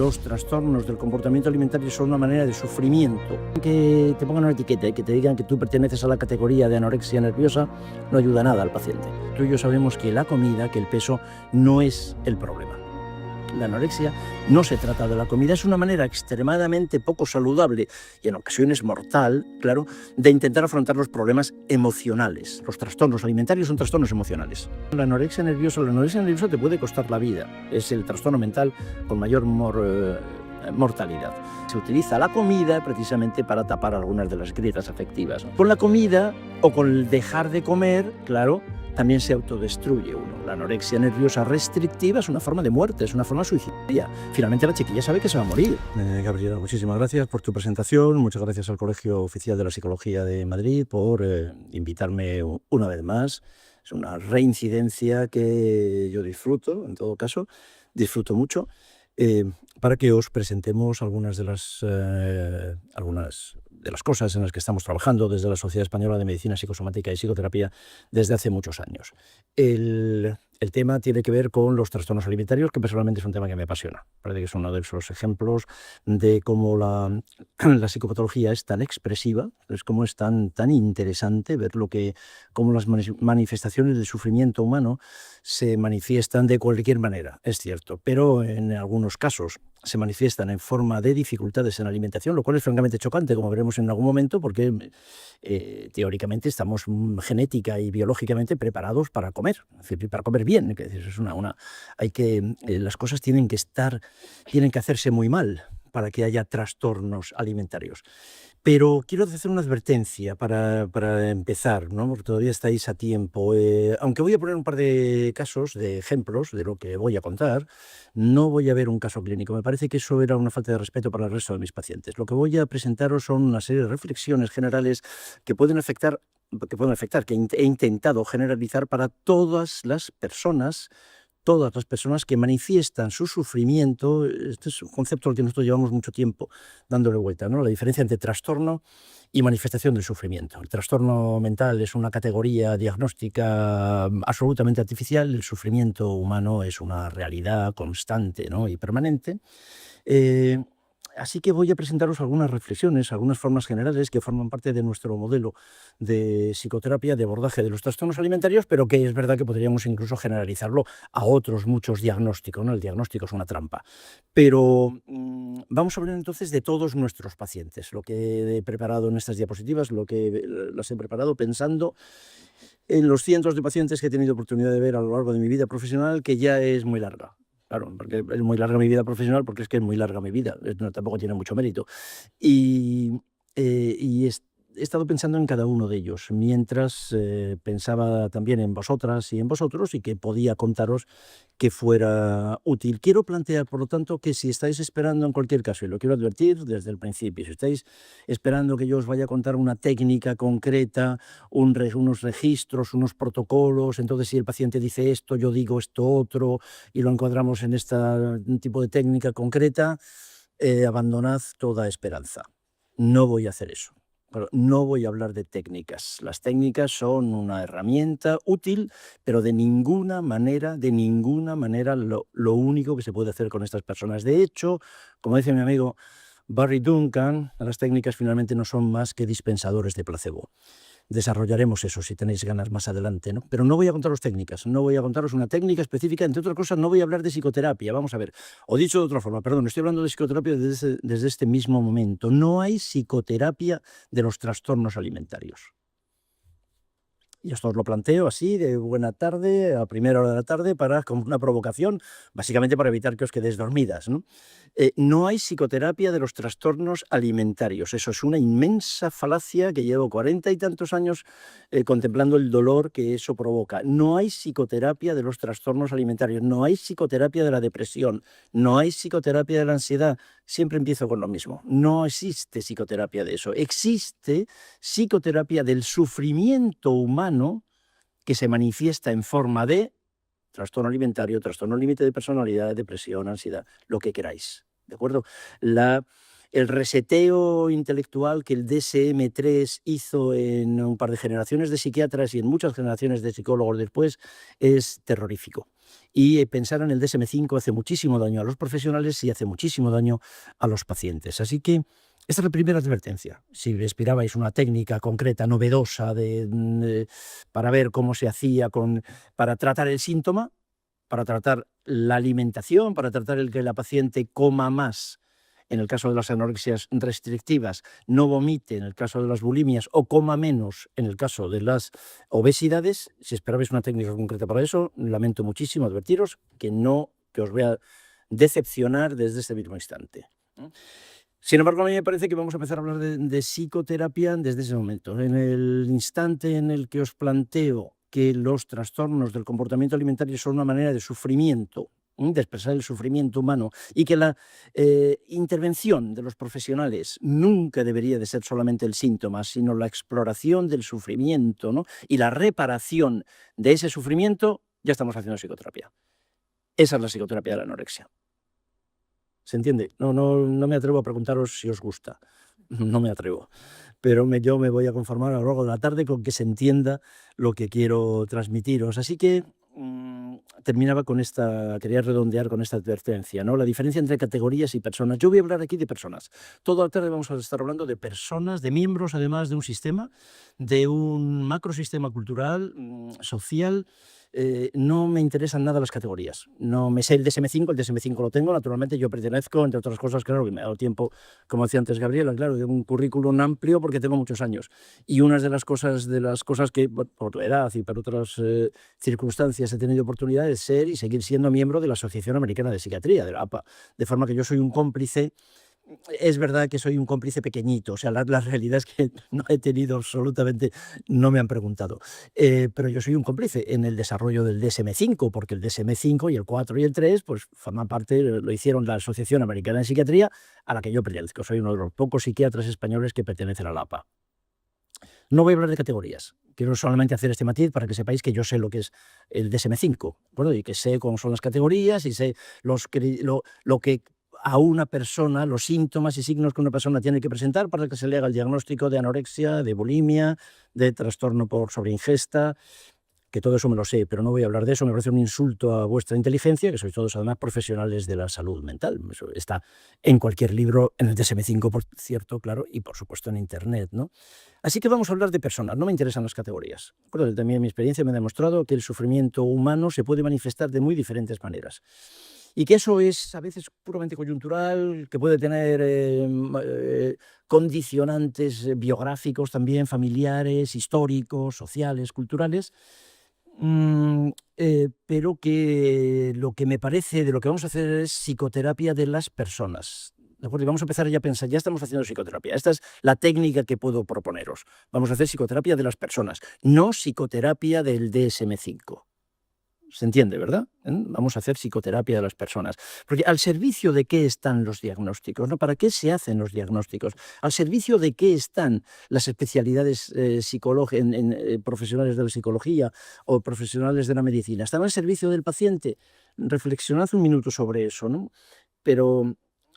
los trastornos del comportamiento alimentario son una manera de sufrimiento. Que te pongan una etiqueta y que te digan que tú perteneces a la categoría de anorexia nerviosa no ayuda nada al paciente. Tú y yo sabemos que la comida, que el peso, no es el problema. La anorexia no se trata de la comida, es una manera extremadamente poco saludable y en ocasiones mortal, claro, de intentar afrontar los problemas emocionales. Los trastornos alimentarios son trastornos emocionales. La anorexia nerviosa te puede costar la vida. Es el trastorno mental con mayor mortalidad. Se utiliza la comida precisamente para tapar algunas de las grietas afectivas. Con la comida o con el dejar de comer, claro, también se autodestruye uno. La anorexia nerviosa restrictiva es una forma de muerte, es una forma suicidaria. Finalmente la chiquilla sabe que se va a morir. Gabriela, muchísimas gracias por tu presentación. Muchas gracias al Colegio Oficial de la Psicología de Madrid por invitarme una vez más. Es una reincidencia que yo disfruto, en todo caso, disfruto mucho, para que os presentemos algunas de las cosas en las que estamos trabajando desde la Sociedad Española de Medicina Psicosomática y Psicoterapia desde hace muchos años. El tema tiene que ver con los trastornos alimentarios, que personalmente es un tema que me apasiona. Parece que es uno de esos ejemplos de cómo la psicopatología es tan expresiva, es como es tan interesante ver cómo las manifestaciones del sufrimiento humano se manifiestan de cualquier manera, es cierto, pero en algunos casos se manifiestan en forma de dificultades en la alimentación, lo cual es francamente chocante, como veremos en algún momento, porque teóricamente estamos genética y biológicamente preparados para comer, es decir, para comer bien. Es las cosas tienen que hacerse muy mal para que haya trastornos alimentarios. Pero quiero hacer una advertencia para empezar, ¿no? Porque todavía estáis a tiempo. Aunque voy a poner un par de casos, de ejemplos de lo que voy a contar, no voy a ver un caso clínico. Me parece que eso era una falta de respeto para el resto de mis pacientes. Lo que voy a presentaros son una serie de reflexiones generales que pueden afectar, que he intentado generalizar para todas las personas que manifiestan su sufrimiento. Este es un concepto al que nosotros llevamos mucho tiempo dándole vuelta, ¿no? La diferencia entre trastorno y manifestación del sufrimiento. El trastorno mental es una categoría diagnóstica absolutamente artificial, el sufrimiento humano es una realidad constante, ¿no? Y permanente. Así que voy a presentaros algunas reflexiones, algunas formas generales que forman parte de nuestro modelo de psicoterapia, de abordaje de los trastornos alimentarios, pero que es verdad que podríamos incluso generalizarlo a otros muchos diagnósticos, ¿no? El diagnóstico es una trampa. Pero vamos a hablar entonces de todos nuestros pacientes. Lo que he preparado en estas diapositivas, las he preparado pensando en los cientos de pacientes que he tenido oportunidad de ver a lo largo de mi vida profesional, que ya es muy larga. Claro, porque es muy larga mi vida profesional, porque es que es muy larga mi vida, tampoco tiene mucho mérito. Y he estado pensando en cada uno de ellos, mientras pensaba también en vosotras y en vosotros, y que podía contaros que fuera útil. Quiero plantear, por lo tanto, que si estáis esperando en cualquier caso, y lo quiero advertir desde el principio, si estáis esperando que yo os vaya a contar una técnica concreta, unos registros, unos protocolos, entonces si el paciente dice esto, yo digo esto otro, y lo encuadramos en este tipo de técnica concreta, abandonad toda esperanza. No voy a hacer eso. Pero no voy a hablar de técnicas. Las técnicas son una herramienta útil, pero de ninguna manera lo único que se puede hacer con estas personas. De hecho, como dice mi amigo Barry Duncan, las técnicas finalmente no son más que dispensadores de placebo. Desarrollaremos eso si tenéis ganas más adelante, ¿no? Pero no voy a contaros técnicas, no voy a contaros una técnica específica, entre otras cosas no voy a hablar de psicoterapia, vamos a ver. O dicho de otra forma, perdón, estoy hablando de psicoterapia desde este mismo momento. No hay psicoterapia de los trastornos alimentarios. Y esto os lo planteo así, de buena tarde, a primera hora de la tarde, como una provocación, básicamente para evitar que os quedéis dormidas, ¿no? No hay psicoterapia de los trastornos alimentarios. Eso es una inmensa falacia que llevo 40 y tantos años contemplando el dolor que eso provoca. No hay psicoterapia de los trastornos alimentarios, no hay psicoterapia de la depresión, no hay psicoterapia de la ansiedad. Siempre empiezo con lo mismo. No existe psicoterapia de eso. Existe psicoterapia del sufrimiento humano que se manifiesta en forma de trastorno alimentario, trastorno límite de personalidad, depresión, ansiedad, lo que queráis, ¿de acuerdo? El reseteo intelectual que el DSM-3 hizo en un par de generaciones de psiquiatras y en muchas generaciones de psicólogos después es terrorífico. Y pensar en el DSM-5 hace muchísimo daño a los profesionales y hace muchísimo daño a los pacientes. Así que esta es la primera advertencia. Si esperabais una técnica concreta, novedosa, para ver cómo se hacía para tratar el síntoma, para tratar la alimentación, para tratar el que la paciente coma más, en el caso de las anorexias restrictivas, no vomite en el caso de las bulimias o coma menos en el caso de las obesidades, si esperabais una técnica concreta para eso, lamento muchísimo advertiros que os voy a decepcionar desde este mismo instante. Sin embargo, a mí me parece que vamos a empezar a hablar de psicoterapia desde ese momento. En el instante en el que os planteo que los trastornos del comportamiento alimentario son una manera de sufrimiento, de expresar el sufrimiento humano, y que la intervención de los profesionales nunca debería de ser solamente el síntoma, sino la exploración del sufrimiento, ¿no? Y la reparación de ese sufrimiento, ya estamos haciendo psicoterapia. Esa es la psicoterapia de la anorexia. ¿Se entiende? No me atrevo a preguntaros si os gusta. No me atrevo. Pero yo me voy a conformar a lo largo de la tarde con que se entienda lo que quiero transmitiros. Así que quería redondear con esta advertencia, ¿no? La diferencia entre categorías y personas. Yo voy a hablar aquí de personas. Toda la tarde vamos a estar hablando de personas, de miembros además de un sistema, de un macrosistema cultural, social. No me interesan nada las categorías. No me sé el DSM-5, el DSM-5 lo tengo, naturalmente yo pertenezco, entre otras cosas, claro, que me ha dado tiempo, como decía antes Gabriela, claro, tengo un currículum amplio porque tengo muchos años. Y una de las cosas que, por tu edad y por otras circunstancias, he tenido oportunidad de ser y seguir siendo miembro de la Asociación Americana de Psiquiatría, de la APA, de forma que yo soy un cómplice. Es verdad que soy un cómplice pequeñito, o sea, la realidad es que no he tenido absolutamente, no me han preguntado, pero yo soy un cómplice en el desarrollo del DSM-5, porque el DSM-5 y el 4 y el 3, pues forman parte, lo hicieron la Asociación Americana de Psiquiatría, a la que yo pertenezco. Soy uno de los pocos psiquiatras españoles que pertenecen a la APA. No voy a hablar de categorías, quiero solamente hacer este matiz para que sepáis que yo sé lo que es el DSM-5, ¿de y que sé cómo son las categorías y sé lo que a una persona, los síntomas y signos que una persona tiene que presentar para que se le haga el diagnóstico de anorexia, de bulimia, de trastorno por sobreingesta, que todo eso me lo sé, pero no voy a hablar de eso. Me parece un insulto a vuestra inteligencia, que sois todos además profesionales de la salud mental. Eso está en cualquier libro, en el DSM-5, por cierto, claro, y por supuesto en Internet, ¿no? Así que vamos a hablar de personas, no me interesan las categorías. Bueno, también mi experiencia me ha demostrado que el sufrimiento humano se puede manifestar de muy diferentes maneras. Y que eso es a veces puramente coyuntural, que puede tener condicionantes biográficos también, familiares, históricos, sociales, culturales, pero que lo que me parece de lo que vamos a hacer es psicoterapia de las personas. ¿De acuerdo? Y vamos a empezar ya a pensar, ya estamos haciendo psicoterapia. Esta es la técnica que puedo proponeros. Vamos a hacer psicoterapia de las personas, no psicoterapia del DSM-5. Se entiende, ¿verdad? Vamos a hacer psicoterapia de las personas. Porque al servicio de qué están los diagnósticos, ¿no? ¿Para qué se hacen los diagnósticos? Al servicio de qué están las especialidades profesionales de la psicología o profesionales de la medicina. ¿Están al servicio del paciente? Reflexionad un minuto sobre eso, ¿no? Pero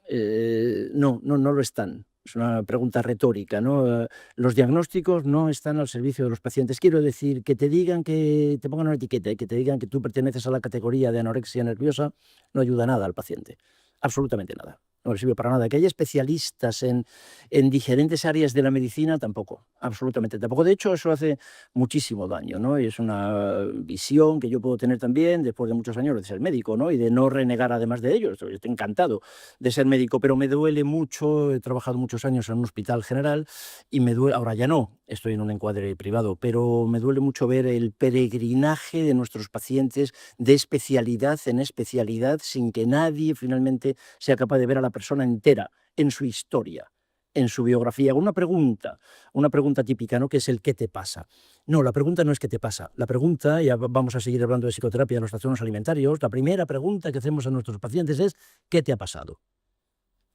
no lo están. Es una pregunta retórica, ¿no? Los diagnósticos no están al servicio de los pacientes. Quiero decir, que te digan, que te pongan una etiqueta y que te digan que tú perteneces a la categoría de anorexia nerviosa, no ayuda nada al paciente. Absolutamente nada. No le sirve para nada. Que haya especialistas en diferentes áreas de la medicina, tampoco. Absolutamente tampoco. De hecho, eso hace muchísimo daño, ¿no? Y es una visión que yo puedo tener también después de muchos años de ser médico, ¿no? Y de no renegar además de ello. Estoy encantado de ser médico, pero me duele mucho. He trabajado muchos años en un hospital general y me duele, ahora ya no, estoy en un encuadre privado, pero me duele mucho ver el peregrinaje de nuestros pacientes de especialidad en especialidad sin que nadie finalmente sea capaz de ver a la persona entera en su historia, en su biografía. Una pregunta típica, ¿no? Que es el ¿qué te pasa? No, la pregunta no es ¿qué te pasa? La pregunta, ya vamos a seguir hablando de psicoterapia de los trastornos alimentarios, la primera pregunta que hacemos a nuestros pacientes es ¿qué te ha pasado?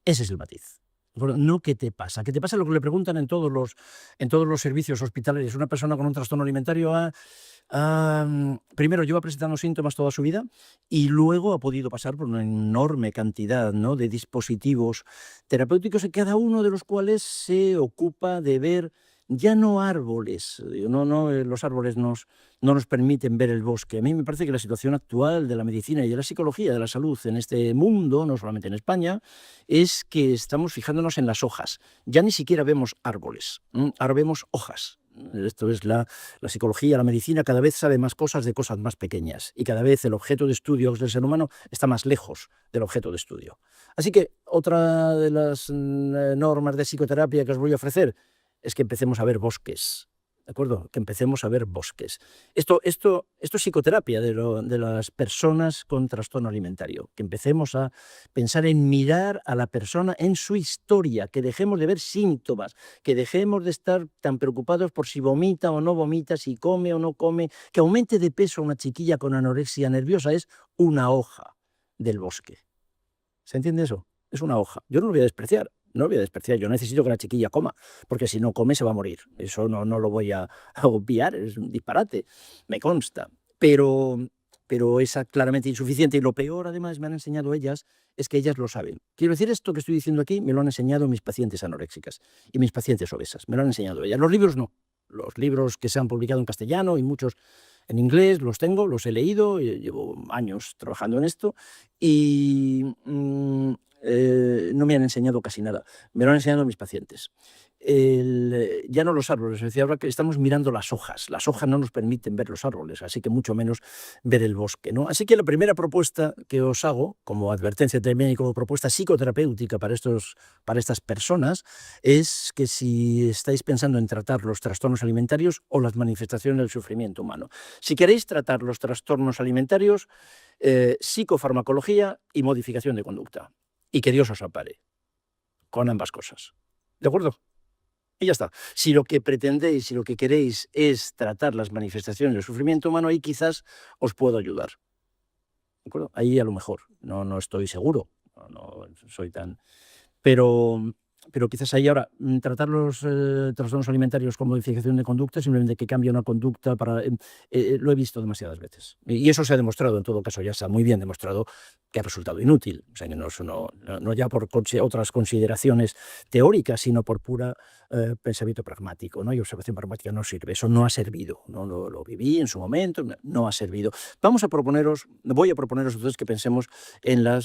Ese es el matiz. No ¿qué te pasa? ¿Qué te pasa? Lo que le preguntan en todos los servicios hospitalarios. Una persona con un trastorno alimentario primero lleva presentando síntomas toda su vida y luego ha podido pasar por una enorme cantidad, ¿no?, de dispositivos terapéuticos, cada uno de los cuales se ocupa de ver ya no árboles, los árboles no nos permiten ver el bosque. A mí me parece que la situación actual de la medicina y de la psicología de la salud en este mundo, no solamente en España, es que estamos fijándonos en las hojas. Ya ni siquiera vemos árboles, ahora vemos hojas. Esto es la psicología, la medicina cada vez sabe más cosas de cosas más pequeñas y cada vez el objeto de estudio del ser humano está más lejos del objeto de estudio. Así que otra de las normas de psicoterapia que os voy a ofrecer es que empecemos a ver bosques, ¿de acuerdo? Que empecemos a ver bosques. Esto es psicoterapia de las personas con trastorno alimentario, que empecemos a pensar en mirar a la persona en su historia, que dejemos de ver síntomas, que dejemos de estar tan preocupados por si vomita o no vomita, si come o no come, que aumente de peso una chiquilla con anorexia nerviosa es una hoja del bosque. ¿Se entiende eso? Es una hoja. Yo no lo voy a despreciar. No lo voy a despreciar. Yo necesito que la chiquilla coma, porque si no come se va a morir. Eso no lo voy a obviar, es un disparate, me consta. Pero es claramente insuficiente. Y lo peor, además, me han enseñado ellas, es que ellas lo saben. Quiero decir, esto que estoy diciendo aquí me lo han enseñado mis pacientes anoréxicas y mis pacientes obesas. Me lo han enseñado ellas. Los libros no. Los libros que se han publicado en castellano y muchos en inglés los tengo, los he leído, llevo años trabajando en esto y no me han enseñado casi nada, me lo han enseñado mis pacientes. Ya no los árboles, es decir, ahora que estamos mirando las hojas no nos permiten ver los árboles, así que mucho menos ver el bosque, ¿no? Así que la primera propuesta que os hago, como advertencia también y como propuesta psicoterapéutica para estas personas, es que si estáis pensando en tratar los trastornos alimentarios o las manifestaciones del sufrimiento humano, si queréis tratar los trastornos alimentarios, psicofarmacología y modificación de conducta. Y que Dios os ampare con ambas cosas. ¿De acuerdo? Y ya está. Si lo que pretendéis, si lo que queréis es tratar las manifestaciones del sufrimiento humano, ahí quizás os puedo ayudar. ¿De acuerdo? Ahí a lo mejor. No estoy seguro. No soy tan... Pero quizás ahí ahora tratar los trastornos alimentarios con modificación de conducta, simplemente que cambie una conducta lo he visto demasiadas veces. Y eso se ha demostrado, en todo caso, ya está muy bien demostrado que ha resultado inútil. O sea, que no ya por otras consideraciones teóricas, sino por pura pensamiento pragmático, ¿no? Y observación pragmática no sirve. Eso no ha servido. No lo viví en su momento, no ha servido. Voy a proponeros entonces que pensemos en el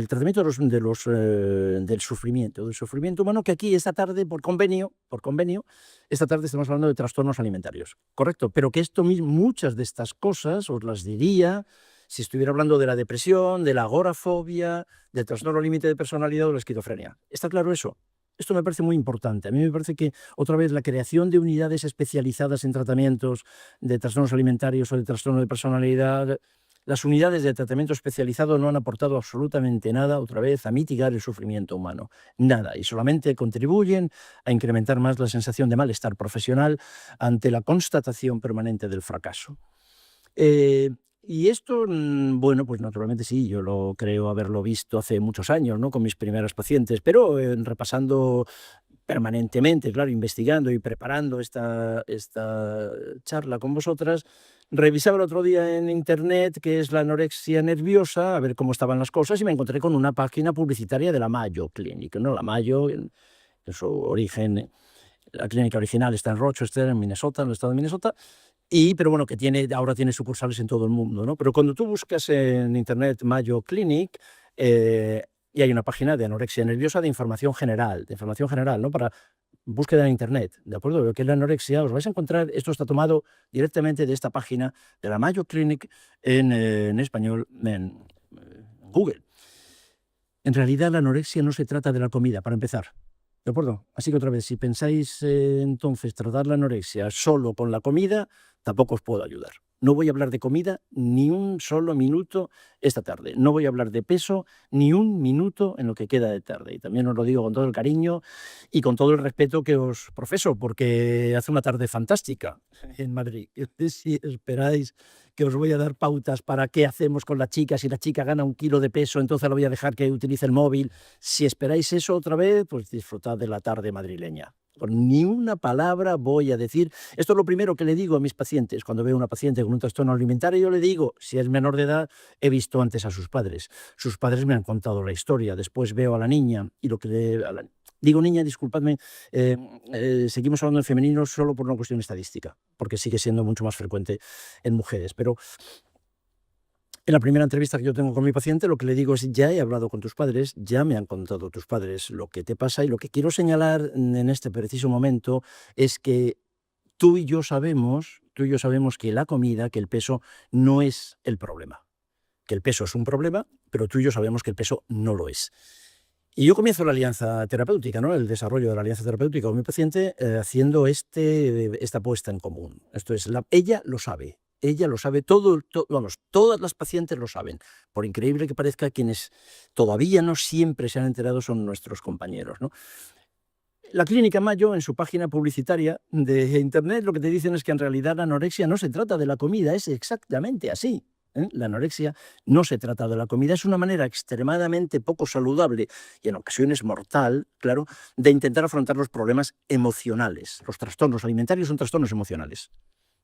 tratamiento del sufrimiento humano, que aquí esta tarde, por convenio, esta tarde estamos hablando de trastornos alimentarios, ¿correcto? Pero que muchas de estas cosas os las diría si estuviera hablando de la depresión, de la agorafobia, del trastorno límite de personalidad o de la esquizofrenia. ¿Está claro eso? Esto me parece muy importante. A mí me parece que, otra vez, la creación de unidades especializadas en tratamientos de trastornos alimentarios o de trastorno de personalidad, las unidades de tratamiento especializado no han aportado absolutamente nada, otra vez, a mitigar el sufrimiento humano. Nada. Y solamente contribuyen a incrementar más la sensación de malestar profesional ante la constatación permanente del fracaso. Y esto, bueno, pues naturalmente sí, yo lo creo haberlo visto hace muchos años, ¿no? Con mis primeras pacientes, pero repasando permanentemente, claro, investigando y preparando esta charla con vosotras, revisaba el otro día en internet qué es la anorexia nerviosa, a ver cómo estaban las cosas, y me encontré con una página publicitaria de la Mayo Clinic, ¿no? La Mayo, en su origen, la clínica original está en Rochester, en Minnesota, en el estado de Minnesota, pero bueno, que ahora tiene sucursales en todo el mundo, ¿no? Pero cuando tú buscas en internet Mayo Clinic, y hay una página de anorexia nerviosa de información general, ¿no? Para búsqueda en internet, ¿de acuerdo? Lo que es la anorexia, os vais a encontrar, esto está tomado directamente de esta página de la Mayo Clinic en español, en Google. En realidad la anorexia no se trata de la comida, para empezar. ¿De acuerdo? Así que otra vez, si pensáis entonces tratar la anorexia solo con la comida, tampoco os puedo ayudar. No voy a hablar de comida ni un solo minuto esta tarde. No voy a hablar de peso ni un minuto en lo que queda de tarde. Y también os lo digo con todo el cariño y con todo el respeto que os profeso, porque hace una tarde fantástica en Madrid. Si esperáis que os voy a dar pautas para qué hacemos con la chica, si la chica gana 1 kilo de peso, entonces la voy a dejar que utilice el móvil. Si esperáis eso otra vez, pues disfrutad de la tarde madrileña. Ni una palabra voy a decir. Esto es lo primero que le digo a mis pacientes. Cuando veo a una paciente con un trastorno alimentario, yo le digo, si es menor de edad, he visto antes a sus padres. Sus padres me han contado la historia. Después veo a la niña y Digo niña, disculpadme, seguimos hablando de femenino solo por una cuestión estadística, porque sigue siendo mucho más frecuente en mujeres. Pero en la primera entrevista que yo tengo con mi paciente, lo que le digo es, ya he hablado con tus padres, ya me han contado tus padres lo que te pasa, y lo que quiero señalar en este preciso momento es que tú y yo sabemos que la comida, que el peso no es el problema, que el peso es un problema, pero tú y yo sabemos que el peso no lo es. Y yo comienzo la alianza terapéutica, ¿no? El desarrollo de la alianza terapéutica con mi paciente, haciendo esta puesta en común. Esto es, ella lo sabe, vamos, todas las pacientes lo saben. Por increíble que parezca, quienes todavía no siempre se han enterado son nuestros compañeros, ¿no? La Clínica Mayo, en su página publicitaria de internet, lo que te dicen es que en realidad la anorexia no se trata de la comida, es exactamente así. La anorexia no se trata de la comida, es una manera extremadamente poco saludable y en ocasiones mortal, claro, de intentar afrontar los problemas emocionales. Los trastornos alimentarios son trastornos emocionales.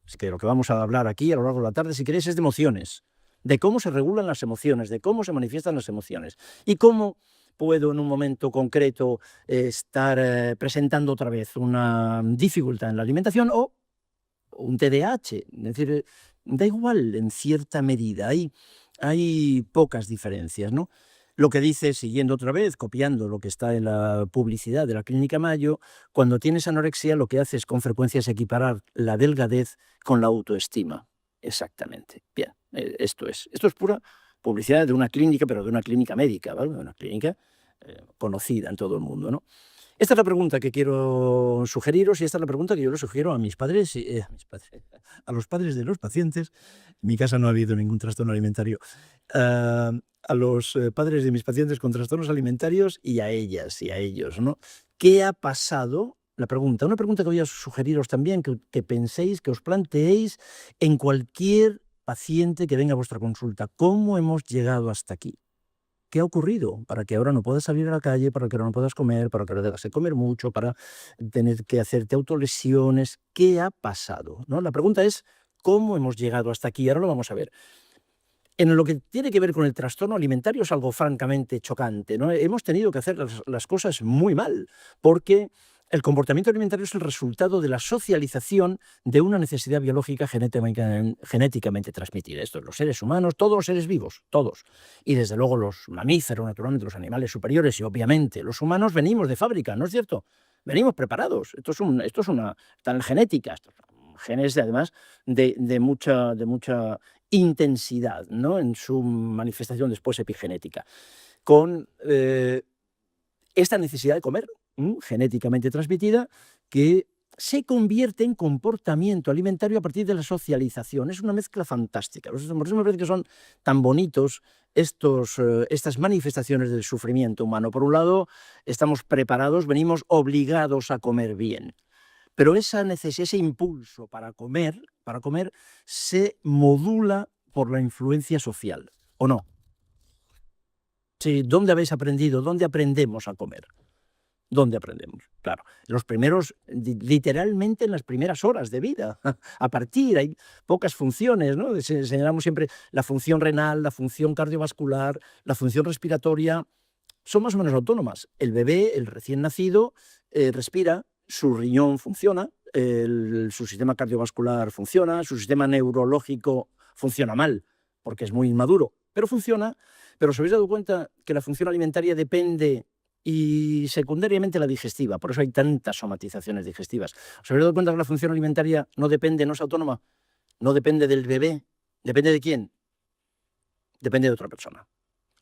Es que lo que vamos a hablar aquí a lo largo de la tarde, si queréis, es de emociones, de cómo se regulan las emociones, de cómo se manifiestan las emociones y cómo puedo en un momento concreto estar presentando otra vez una dificultad en la alimentación o un TDAH. Es decir, da igual en cierta medida, hay pocas diferencias, ¿no? Lo que dice, siguiendo otra vez, copiando lo que está en la publicidad de la Clínica Mayo, cuando tienes anorexia lo que hace es con frecuencia es equiparar la delgadez con la autoestima. Exactamente. Bien, esto es pura publicidad de una clínica, pero de una clínica médica, ¿vale? De una clínica conocida en todo el mundo, ¿no? Esta es la pregunta que quiero sugeriros y esta es la pregunta que yo le sugiero a mis padres, a los padres de los pacientes. En mi casa no ha habido ningún trastorno alimentario. A los padres de mis pacientes con trastornos alimentarios y a ellas y a ellos, ¿no? ¿Qué ha pasado? Una pregunta que voy a sugeriros también, que penséis, que os planteéis en cualquier paciente que venga a vuestra consulta. ¿Cómo hemos llegado hasta aquí? ¿Qué ha ocurrido para que ahora no puedas salir a la calle, para que ahora no puedas comer, para que ahora tengas que comer mucho, para tener que hacerte autolesiones? ¿Qué ha pasado? ¿No? La pregunta es, ¿cómo hemos llegado hasta aquí? Ahora lo vamos a ver. En lo que tiene que ver con el trastorno alimentario es algo francamente chocante, ¿no? Hemos tenido que hacer las cosas muy mal, porque el comportamiento alimentario es el resultado de la socialización de una necesidad biológica genéticamente transmitida. Esto es, los seres humanos, todos los seres vivos, todos. Y desde luego los mamíferos, naturalmente, los animales superiores y obviamente los humanos venimos de fábrica, ¿no es cierto? Venimos preparados. Esto es una tal genética, genes además de mucha intensidad, ¿no? En su manifestación después epigenética, con esta necesidad de comer genéticamente transmitida que se convierte en comportamiento alimentario a partir de la socialización. Es una mezcla fantástica. Por eso me parece que son tan bonitos estas manifestaciones del sufrimiento humano. Por un lado, estamos preparados, venimos obligados a comer bien. Pero esa necesidad, ese impulso para comer se modula por la influencia social, ¿o no? Sí, ¿dónde habéis aprendido? ¿Dónde aprendemos a comer? ¿Dónde aprendemos? Claro, literalmente en las primeras horas de vida. A partir, hay pocas funciones, ¿no? Señalamos siempre la función renal, la función cardiovascular, la función respiratoria, son más o menos autónomas. El bebé, el recién nacido, respira, su riñón funciona, su sistema cardiovascular funciona, su sistema neurológico funciona mal, porque es muy inmaduro, pero funciona. Pero ¿os habéis dado cuenta que la función alimentaria depende y secundariamente la digestiva? Por eso hay tantas somatizaciones digestivas. ¿Os habéis dado cuenta que la función alimentaria no depende, no es autónoma? No depende del bebé. ¿Depende de quién? Depende de otra persona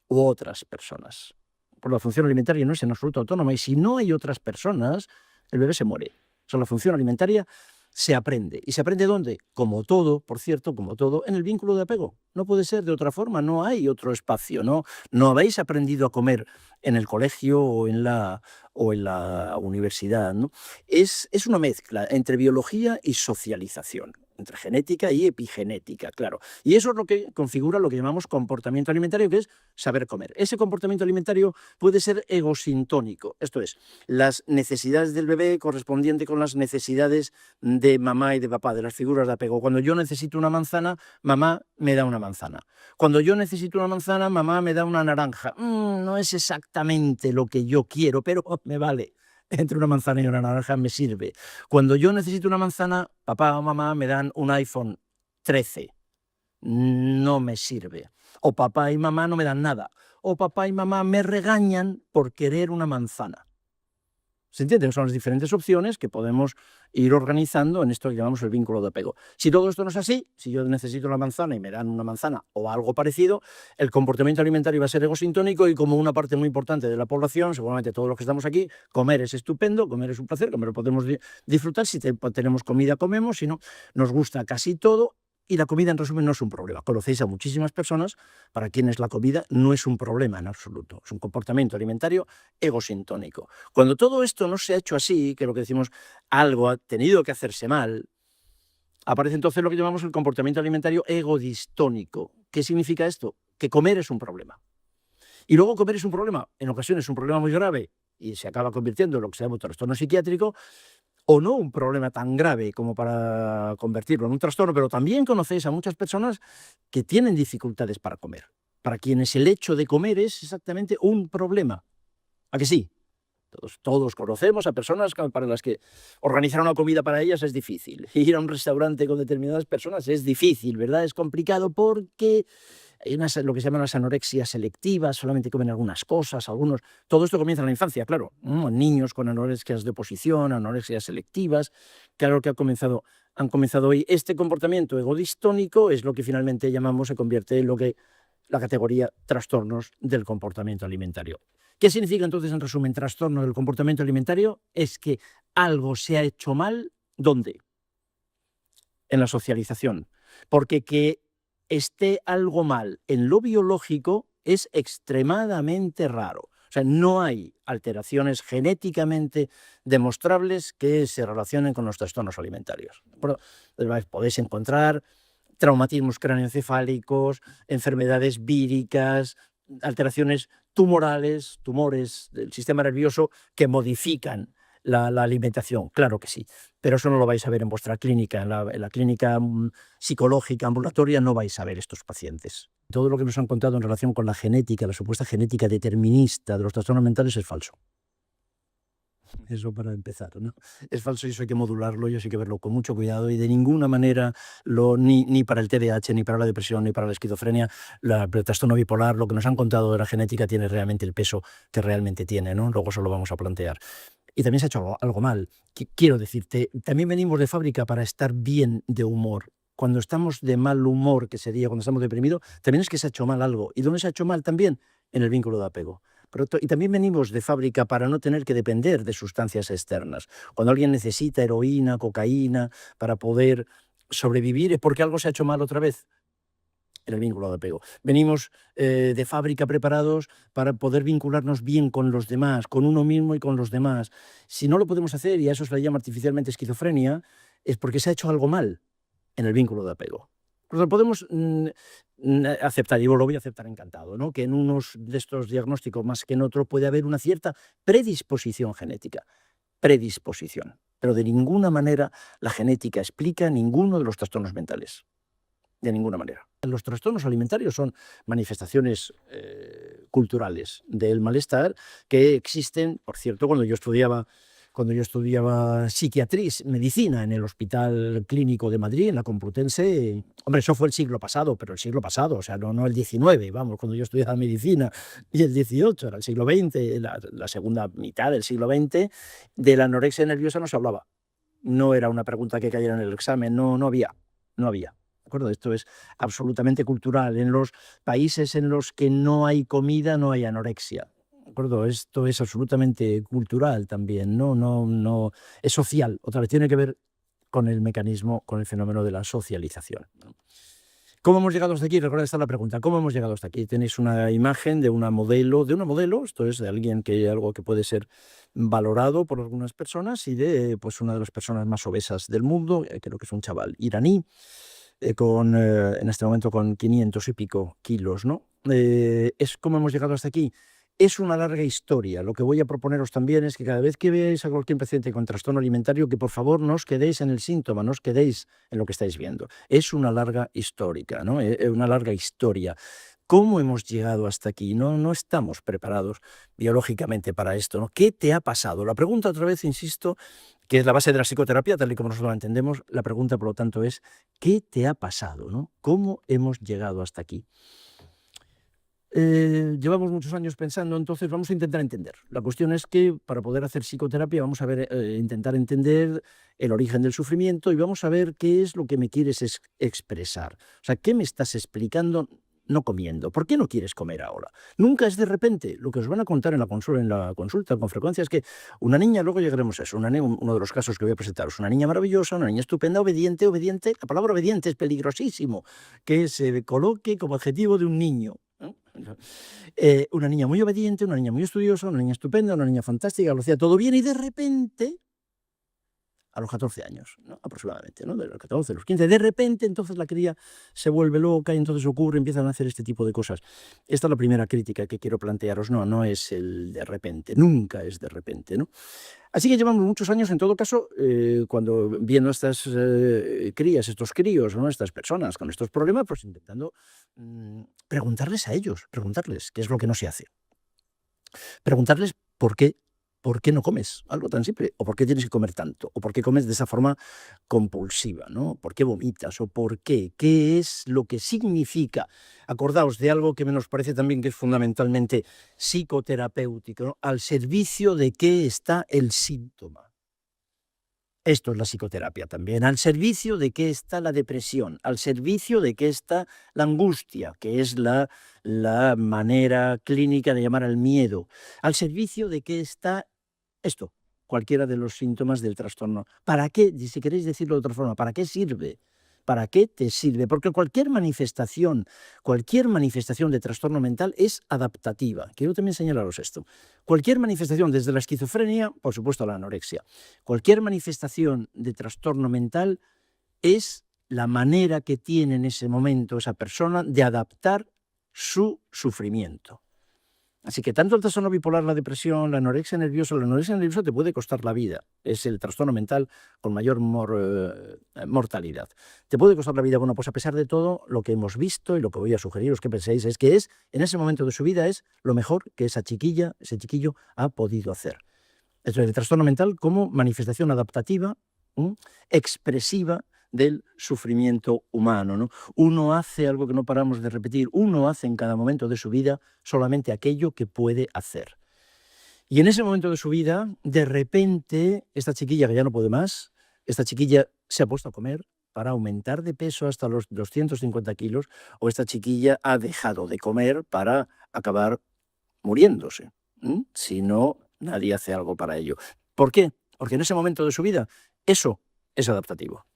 u otras personas. Por la función alimentaria no es en absoluto autónoma y si no hay otras personas, el bebé se muere. O sea, la función alimentaria se aprende. ¿Y se aprende dónde? Como todo, por cierto, como todo, en el vínculo de apego. No puede ser de otra forma, no hay otro espacio, ¿no? No habéis aprendido a comer en el colegio o en la universidad, ¿no? Es una mezcla entre biología y socialización, entre genética y epigenética, claro. Y eso es lo que configura lo que llamamos comportamiento alimentario, que es saber comer. Ese comportamiento alimentario puede ser egosintónico, esto es, las necesidades del bebé correspondiente con las necesidades de mamá y de papá, de las figuras de apego. Cuando yo necesito una manzana, mamá me da una manzana. Cuando yo necesito una manzana, mamá me da una naranja. No es exactamente lo que yo quiero, pero me vale. entre una manzana y una naranja me sirve. Cuando yo necesito una manzana, papá o mamá me dan un iPhone 13. No me sirve. O papá y mamá no me dan nada. O papá y mamá me regañan por querer una manzana. ¿Se entiende? Son las diferentes opciones que podemos ir organizando en esto que llamamos el vínculo de apego. Si todo esto no es así, si yo necesito la manzana y me dan una manzana o algo parecido, el comportamiento alimentario va a ser egosintónico y como una parte muy importante de la población, seguramente todos los que estamos aquí, comer es estupendo, comer es un placer, comer lo podemos disfrutar, si tenemos comida comemos, si no, nos gusta casi todo. Y la comida, en resumen, no es un problema. Conocéis a muchísimas personas para quienes la comida no es un problema en absoluto. Es un comportamiento alimentario egosintónico. Cuando todo esto no se ha hecho así, que lo que decimos, algo ha tenido que hacerse mal, aparece entonces lo que llamamos el comportamiento alimentario egodistónico. ¿Qué significa esto? Que comer es un problema. Y luego comer es un problema, en ocasiones es un problema muy grave y se acaba convirtiendo en lo que se llama un trastorno psiquiátrico, o no un problema tan grave como para convertirlo en un trastorno, pero también conocéis a muchas personas que tienen dificultades para comer, para quienes el hecho de comer es exactamente un problema. ¿A que sí? Todos conocemos a personas para las que organizar una comida para ellas es difícil. Ir a un restaurante con determinadas personas es difícil, ¿verdad? Es complicado porque hay lo que se llaman las anorexias selectivas, solamente comen algunas cosas, algunos. Todo esto comienza en la infancia, claro. Niños con anorexias de oposición, anorexias selectivas, claro que han comenzado hoy. Este comportamiento egodistónico es lo que finalmente llamamos, se convierte en lo que la categoría trastornos del comportamiento alimentario. ¿Qué significa entonces, en resumen, trastorno del comportamiento alimentario? Es que algo se ha hecho mal, ¿dónde? En la socialización. Porque que esté algo mal en lo biológico es extremadamente raro. O sea, no hay alteraciones genéticamente demostrables que se relacionen con los trastornos alimentarios. Podéis encontrar traumatismos craneoencefálicos, enfermedades víricas, alteraciones tumorales, tumores del sistema nervioso que modifican la alimentación, claro que sí, pero eso no lo vais a ver en vuestra clínica, en la clínica psicológica ambulatoria no vais a ver estos pacientes. Todo lo que nos han contado en relación con la genética, la supuesta genética determinista de los trastornos mentales es falso. Eso para empezar, ¿no? Es falso y eso hay que modularlo y eso hay que verlo con mucho cuidado y de ninguna manera, ni para el TDAH, ni para la depresión, ni para la esquizofrenia, el trastorno bipolar, lo que nos han contado de la genética tiene realmente el peso que realmente tiene, ¿no? Luego eso lo vamos a plantear. Y también se ha hecho algo mal. Quiero decirte, también venimos de fábrica para estar bien de humor. Cuando estamos de mal humor, que sería cuando estamos deprimidos, también es que se ha hecho mal algo. ¿Y dónde se ha hecho mal también? En el vínculo de apego. Y también venimos de fábrica para no tener que depender de sustancias externas. Cuando alguien necesita heroína, cocaína, para poder sobrevivir, es porque algo se ha hecho mal otra vez. En el vínculo de apego. Venimos de fábrica preparados para poder vincularnos bien con los demás, con uno mismo y con los demás. Si no lo podemos hacer, y a eso se le llama artificialmente esquizofrenia, es porque se ha hecho algo mal en el vínculo de apego. Lo podemos aceptar, y lo voy a aceptar encantado, ¿no? Que en unos de estos diagnósticos más que en otro puede haber una cierta predisposición genética. Predisposición. Pero de ninguna manera la genética explica ninguno de los trastornos mentales. De ninguna manera. Los trastornos alimentarios son manifestaciones culturales del malestar que existen, por cierto, cuando yo estudiaba psiquiatría, medicina en el Hospital Clínico de Madrid, en la Complutense. Hombre, eso fue el siglo pasado, pero el siglo pasado, o sea, no el XIX, vamos, cuando yo estudiaba medicina, y el XVIII, era el siglo XX, la segunda mitad del siglo XX, de la anorexia nerviosa no se hablaba. No era una pregunta que cayera en el examen, no había. ¿De acuerdo? Esto es absolutamente cultural. En los países en los que no hay comida, no hay anorexia. ¿De acuerdo? Esto es absolutamente cultural también, no es social. Otra vez tiene que ver con el mecanismo, con el fenómeno de la socialización. ¿Cómo hemos llegado hasta aquí? Recuerda, esta es la pregunta. ¿Cómo hemos llegado hasta aquí? Tenéis una imagen de una modelo, esto es de alguien algo que puede ser valorado por algunas personas y de pues, una de las personas más obesas del mundo, creo que es un chaval iraní, en este momento con 500 y pico kilos, ¿no? Es cómo hemos llegado hasta aquí. Es una larga historia. Lo que voy a proponeros también es que cada vez que veáis a cualquier paciente con trastorno alimentario, que por favor no os quedéis en el síntoma, no os quedéis en lo que estáis viendo. Es una larga histórica, ¿no? Una larga historia. ¿Cómo hemos llegado hasta aquí? No estamos preparados biológicamente para esto, ¿no? ¿Qué te ha pasado? La pregunta, otra vez, insisto, que es la base de la psicoterapia, tal y como nosotros la entendemos, la pregunta, por lo tanto, es ¿qué te ha pasado, no? ¿Cómo hemos llegado hasta aquí? Llevamos muchos años pensando, entonces vamos a intentar entender. La cuestión es que para poder hacer psicoterapia vamos a ver, intentar entender el origen del sufrimiento y vamos a ver qué es lo que me quieres expresar. O sea, ¿qué me estás explicando no comiendo? ¿Por qué no quieres comer ahora? Nunca es de repente. Lo que os van a contar en la consulta con frecuencia es que una niña, luego llegaremos a eso, uno de los casos que voy a presentaros, una niña maravillosa, una niña estupenda, obediente, la palabra obediente es peligrosísimo, que se coloque como adjetivo de un niño, ¿no? Una niña muy obediente, una niña muy estudiosa, una niña estupenda, una niña fantástica, lo hacía todo bien y de repente, a los 14 años, ¿no? Aproximadamente, ¿no? De los 14, los 15, de repente entonces la cría se vuelve loca y entonces empiezan a hacer este tipo de cosas. Esta es la primera crítica que quiero plantearos. No es el de repente, nunca es de repente, ¿no? Así que llevamos muchos años, en todo caso, cuando viendo estas crías, estos críos, ¿no? Estas personas con estos problemas, pues intentando preguntarles a ellos, preguntarles qué es lo que no se hace. Preguntarles por qué no comes algo tan simple, o por qué tienes que comer tanto, o por qué comes de esa forma compulsiva, ¿no? ¿Por qué vomitas? ¿O por qué? ¿Qué es lo que significa? Acordaos de algo que me nos parece también que es fundamentalmente psicoterapéutico, ¿no? Al servicio de qué está el síntoma. Esto es la psicoterapia también. Al servicio de qué está la depresión, al servicio de qué está la angustia, que es la manera clínica de llamar al miedo, al servicio de qué está esto, cualquiera de los síntomas del trastorno. ¿Para qué? Si queréis decirlo de otra forma, ¿para qué sirve? ¿Para qué te sirve? Porque cualquier manifestación de trastorno mental es adaptativa. Quiero también señalaros esto. Cualquier manifestación, desde la esquizofrenia, por supuesto, a la anorexia, cualquier manifestación de trastorno mental es la manera que tiene en ese momento esa persona de adaptar su sufrimiento. Así que tanto el trastorno bipolar, la depresión, la anorexia nerviosa te puede costar la vida. Es el trastorno mental con mayor mortalidad. Te puede costar la vida. Bueno, pues a pesar de todo, lo que hemos visto y lo que voy a sugeriros que penséis es que en ese momento de su vida es lo mejor que esa chiquilla, ese chiquillo ha podido hacer. Esto es el trastorno mental como manifestación adaptativa, expresiva del sufrimiento humano, ¿no? Uno hace algo que no paramos de repetir, uno hace en cada momento de su vida solamente aquello que puede hacer. Y en ese momento de su vida, de repente, esta chiquilla que ya no puede más, esta chiquilla se ha puesto a comer para aumentar de peso hasta los 250 kilos, o esta chiquilla ha dejado de comer para acabar muriéndose. Si no, nadie hace algo para ello. ¿Por qué? Porque en ese momento de su vida, eso es adaptativo.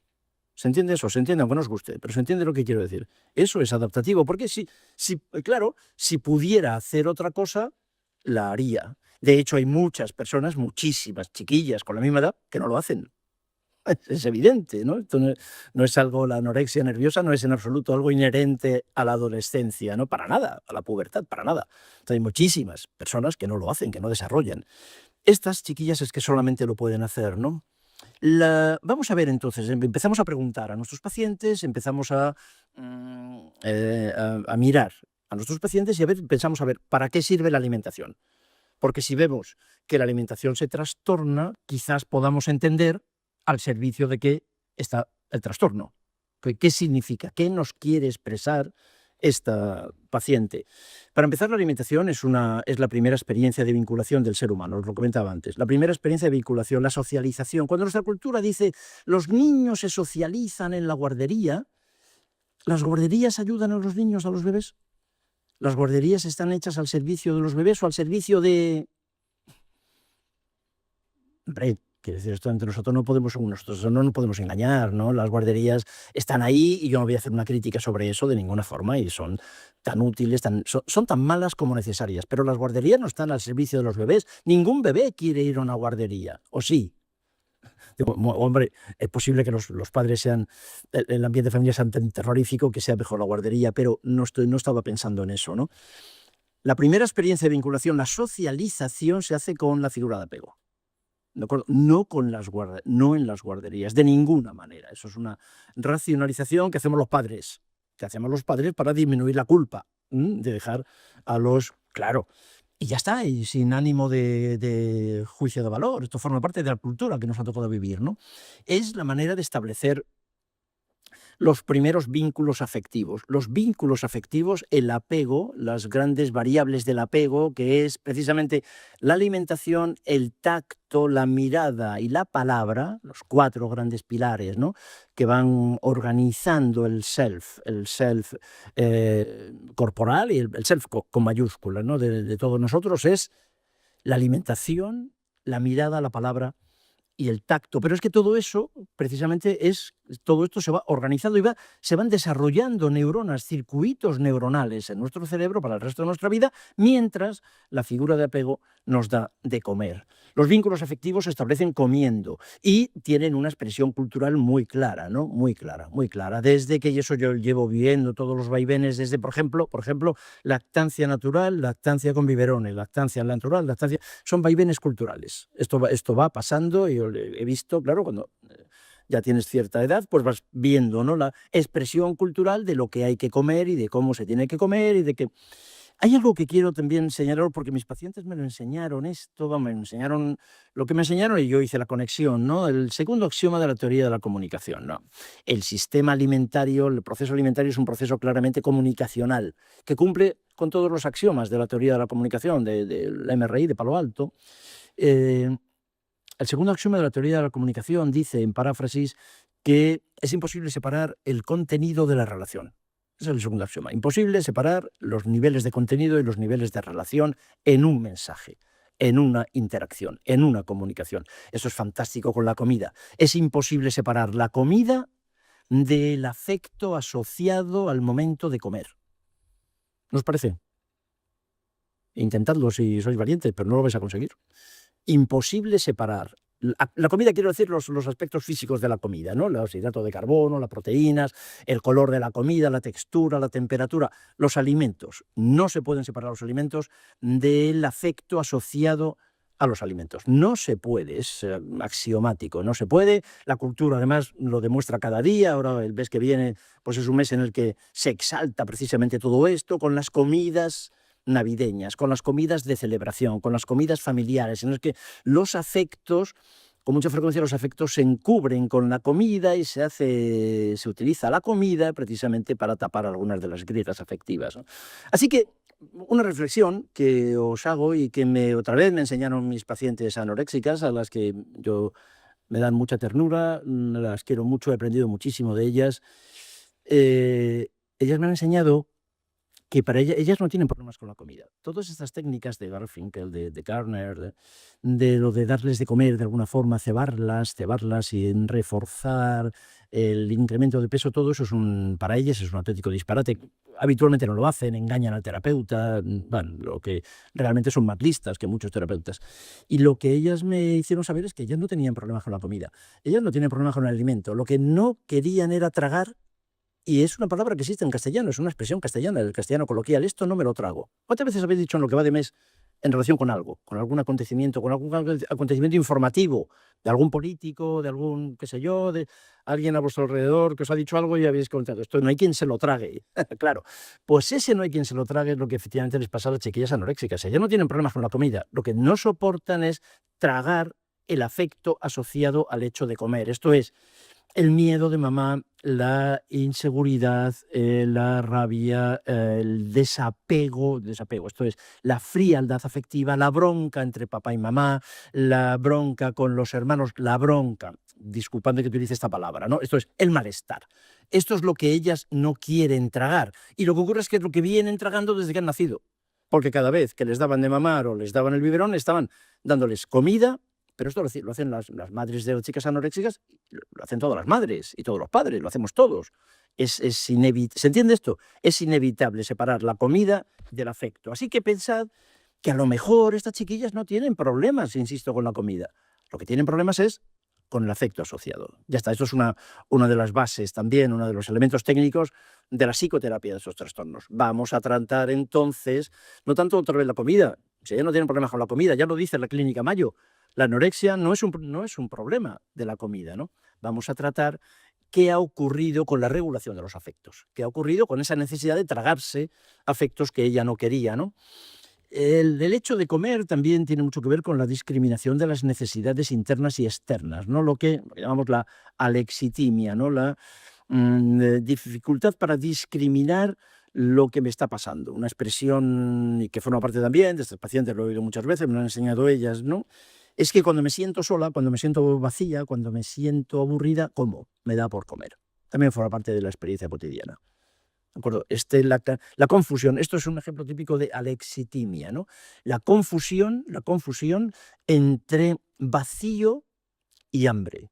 ¿Se entiende eso? Se entiende, aunque no os guste, pero se entiende lo que quiero decir. Eso es adaptativo, porque claro, si pudiera hacer otra cosa, la haría. De hecho, hay muchas personas, muchísimas chiquillas con la misma edad, que no lo hacen. Es evidente, ¿no? Esto no es algo, la anorexia nerviosa no es en absoluto algo inherente a la adolescencia, ¿no? Para nada, a la pubertad, para nada. Entonces, hay muchísimas personas que no lo hacen, que no desarrollan. Estas chiquillas es que solamente lo pueden hacer, ¿no? Vamos a ver entonces, empezamos a preguntar a nuestros pacientes, empezamos a mirar a nuestros pacientes y pensamos a ver para qué sirve la alimentación. Porque si vemos que la alimentación se trastorna, quizás podamos entender al servicio de qué está el trastorno. ¿Qué significa? ¿Qué nos quiere expresar esta paciente? Para empezar, la alimentación es la primera experiencia de vinculación del ser humano, os lo comentaba antes. La primera experiencia de vinculación, la socialización. Cuando nuestra cultura dice los niños se socializan en la guardería, ¿las guarderías ayudan a los niños, a los bebés? ¿Las guarderías están hechas al servicio de los bebés o al servicio de...? Hombre, quiero decir, esto entre nosotros no nos podemos engañar, ¿no? Las guarderías están ahí y yo no voy a hacer una crítica sobre eso de ninguna forma y son tan útiles, son tan malas como necesarias, pero las guarderías no están al servicio de los bebés. Ningún bebé quiere ir a una guardería, ¿o sí? Digo, hombre, es posible que los padres el ambiente familiar sea tan terrorífico que sea mejor la guardería, pero no estaba pensando en eso, ¿no? La primera experiencia de vinculación, la socialización, se hace con la figura de apego. ¿De acuerdo? No en las guarderías, de ninguna manera. Eso es una racionalización que hacemos los padres para disminuir la culpa. de dejar a los... Claro, y ya está, y sin ánimo de juicio de valor. Esto forma parte de la cultura que nos ha tocado vivir, ¿no? Es la manera de establecer los primeros vínculos afectivos. Los vínculos afectivos, el apego, las grandes variables del apego, que es precisamente la alimentación, el tacto, la mirada y la palabra, los 4 grandes pilares, ¿no?, que van organizando el self corporal y el self con mayúsculas, ¿no?, de todos nosotros, es la alimentación, la mirada, la palabra y el tacto. Pero es que todo eso, precisamente, todo esto se va organizando y se van desarrollando neuronas, circuitos neuronales en nuestro cerebro para el resto de nuestra vida, mientras la figura de apego nos da de comer. Los vínculos afectivos se establecen comiendo y tienen una expresión cultural muy clara, ¿no? Muy clara, muy clara. Desde que, y eso yo llevo viviendo todos los vaivenes, desde, por ejemplo, lactancia natural, lactancia con biberones, lactancia natural, lactancia... Son vaivenes culturales. Esto va pasando y yo he visto, claro, cuando ya tienes cierta edad, pues vas viendo, ¿no?, la expresión cultural de lo que hay que comer y de cómo se tiene que comer y de que... Hay algo que quiero también señalar, porque mis pacientes me lo enseñaron esto, me enseñaron lo que me enseñaron y yo hice la conexión, ¿no? El segundo axioma de la teoría de la comunicación, ¿no? El sistema alimentario, el proceso alimentario es un proceso claramente comunicacional, que cumple con todos los axiomas de la teoría de la comunicación, de la MRI, de Palo Alto. El segundo axioma de la teoría de la comunicación dice, en paráfrasis, que es imposible separar el contenido de la relación. Ese es el segundo axioma. Imposible separar los niveles de contenido y los niveles de relación en un mensaje, en una interacción, en una comunicación. Eso es fantástico con la comida. Es imposible separar la comida del afecto asociado al momento de comer. ¿No os parece? Intentadlo si sois valientes, pero no lo vais a conseguir. Imposible separar. La comida, quiero decir, los aspectos físicos de la comida, ¿no? Los hidratos de carbono, las proteínas, el color de la comida, la textura, la temperatura, los alimentos. No se pueden separar los alimentos del afecto asociado a los alimentos. No se puede, es axiomático, no se puede. La cultura, además, lo demuestra cada día. Ahora, el mes que viene, pues es un mes en el que se exalta precisamente todo esto, con las comidas navideñas, con las comidas de celebración, con las comidas familiares, en las que los afectos, con mucha frecuencia los afectos se encubren con la comida y se utiliza la comida precisamente para tapar algunas de las grietas afectivas, ¿no? Así que una reflexión que os hago y que otra vez me enseñaron mis pacientes anoréxicas, a las que me dan mucha ternura, las quiero mucho, he aprendido muchísimo de ellas. Ellas me han enseñado que para ellas no tienen problemas con la comida. Todas estas técnicas de Garfinkel, de Garner, de lo de darles de comer de alguna forma, cebarlas y reforzar el incremento de peso, todo eso para ellas es un auténtico disparate. Habitualmente no lo hacen, engañan al terapeuta, lo que realmente son más listas que muchos terapeutas. Y lo que ellas me hicieron saber es que ellas no tenían problemas con la comida. Ellas no tienen problemas con el alimento. Lo que no querían era tragar. Y es una palabra que existe en castellano, es una expresión castellana, el castellano coloquial. Esto no me lo trago. ¿Cuántas veces habéis dicho en lo que va de mes en relación con algo, con algún acontecimiento informativo, de algún político, de algún, qué sé yo, de alguien a vuestro alrededor que os ha dicho algo y habéis contado? Esto no hay quien se lo trague. Claro, pues ese no hay quien se lo trague es lo que efectivamente les pasa a las chiquillas anoréxicas. Ellas no tienen problemas con la comida. Lo que no soportan es tragar el afecto asociado al hecho de comer. Esto es el miedo de mamá, la inseguridad, la rabia, el desapego, esto es la frialdad afectiva, la bronca entre papá y mamá, la bronca con los hermanos, la bronca, disculpadme que utilice esta palabra, ¿no? Esto es el malestar. Esto es lo que ellas no quieren tragar. Y lo que ocurre es que es lo que vienen tragando desde que han nacido. Porque cada vez que les daban de mamar o les daban el biberón, estaban dándoles comida. Pero esto lo hacen las madres de las chicas anoréxicas, lo hacen todas las madres y todos los padres, lo hacemos todos. ¿Se entiende esto? Es inevitable separar la comida del afecto. Así que pensad que a lo mejor estas chiquillas no tienen problemas, insisto, con la comida. Lo que tienen problemas es con el afecto asociado. Ya está, esto es una de las bases también, uno de los elementos técnicos de la psicoterapia de estos trastornos. Vamos a tratar entonces, no tanto otra vez la comida, si ya no tienen problemas con la comida, ya lo dice la Clínica Mayo. La anorexia no es un problema de la comida, ¿no? Vamos a tratar qué ha ocurrido con la regulación de los afectos, qué ha ocurrido con esa necesidad de tragarse afectos que ella no quería, ¿no? El hecho de comer también tiene mucho que ver con la discriminación de las necesidades internas y externas, ¿no? Lo que llamamos la alexitimia, ¿no? La dificultad para discriminar lo que me está pasando. Una expresión y que forma parte también de estos pacientes, lo he oído muchas veces, me lo han enseñado ellas, ¿no? Es que cuando me siento sola, cuando me siento vacía, cuando me siento aburrida, como me da por comer. También forma parte de la experiencia cotidiana. ¿De acuerdo? La confusión, esto es un ejemplo típico de alexitimia, ¿no? La confusión entre vacío y hambre.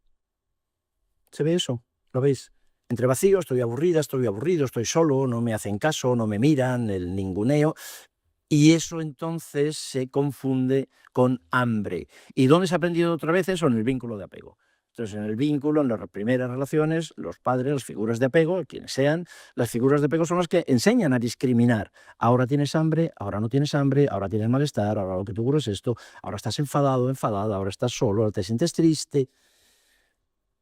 ¿Se ve eso? ¿Lo veis? Entre vacío, estoy aburrida, estoy aburrido, estoy solo, no me hacen caso, no me miran, el ninguneo. Y eso entonces se confunde con hambre. ¿Y dónde se ha aprendido otra vez eso? En el vínculo de apego. Entonces, en el vínculo, en las primeras relaciones, los padres, las figuras de apego, quienes sean, las figuras de apego son las que enseñan a discriminar. Ahora tienes hambre, ahora no tienes hambre, ahora tienes malestar, ahora lo que te ocurre es esto, ahora estás enfadado, enfadada, ahora estás solo, ahora te sientes triste.